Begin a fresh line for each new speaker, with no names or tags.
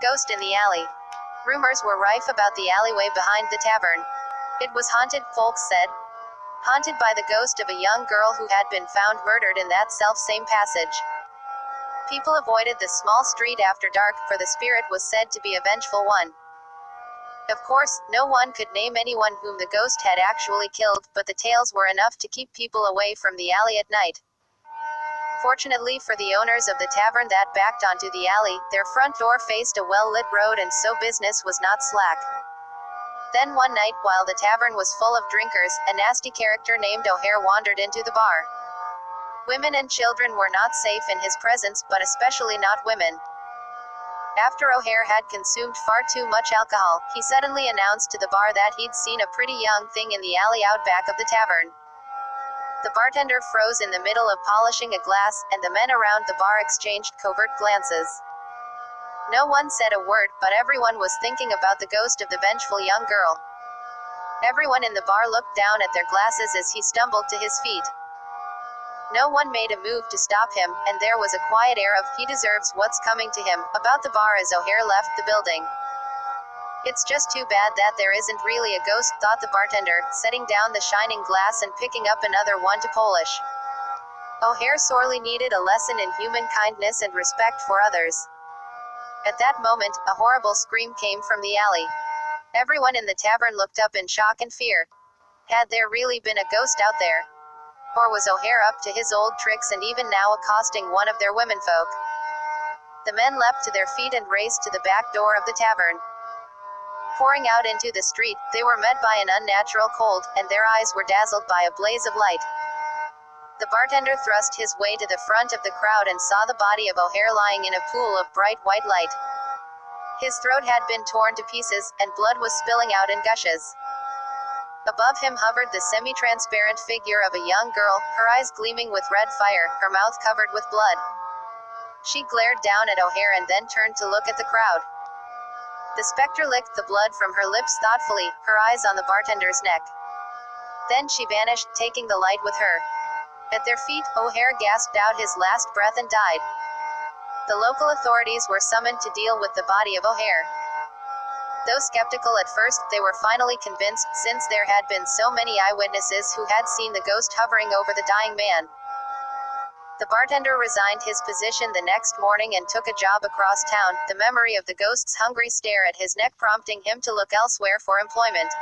Ghost in the alley. Rumors were rife about the alleyway behind the tavern. It was haunted, folks said. Haunted by the ghost of a young girl who had been found murdered in that self-same passage. People avoided the small street after dark, for the spirit was said to be a vengeful one. Of course, no one could name anyone whom the ghost had actually killed, but the tales were enough to keep people away from the alley at night. Fortunately for the owners of the tavern that backed onto the alley, their front door faced a well-lit road and so business was not slack. Then one night, while the tavern was full of drinkers, a nasty character named O'Hare wandered into the bar. Women and children were not safe in his presence, but especially not women. After O'Hare had consumed far too much alcohol, he suddenly announced to the bar that he'd seen a pretty young thing in the alley out back of the tavern. The bartender froze in the middle of polishing a glass, and the men around the bar exchanged covert glances. No one said a word, but everyone was thinking about the ghost of the vengeful young girl. Everyone in the bar looked down at their glasses as he stumbled to his feet. No one made a move to stop him, and there was a quiet air of "he deserves what's coming to him" about the bar as O'Hare left the building. It's just too bad that there isn't really a ghost, thought the bartender, setting down the shining glass and picking up another one to polish. O'Hare sorely needed a lesson in human kindness and respect for others. At that moment, a horrible scream came from the alley. Everyone in the tavern looked up in shock and fear. Had there really been a ghost out there? Or was O'Hare up to his old tricks and even now accosting one of their womenfolk? The men leapt to their feet and raced to the back door of the tavern. Pouring out into the street, they were met by an unnatural cold, and their eyes were dazzled by a blaze of light. The bartender thrust his way to the front of the crowd and saw the body of O'Hare lying in a pool of bright white light. His throat had been torn to pieces, and blood was spilling out in gushes. Above him hovered the semi-transparent figure of a young girl, her eyes gleaming with red fire, her mouth covered with blood. She glared down at O'Hare and then turned to look at the crowd. The specter licked the blood from her lips thoughtfully, her eyes on the bartender's neck. Then she vanished, taking the light with her. At their feet, O'Hare gasped out his last breath and died. The local authorities were summoned to deal with the body of O'Hare. Though skeptical at first, they were finally convinced, since there had been so many eyewitnesses who had seen the ghost hovering over the dying man. The bartender resigned his position the next morning and took a job across town, the memory of the ghost's hungry stare at his neck prompting him to look elsewhere for employment.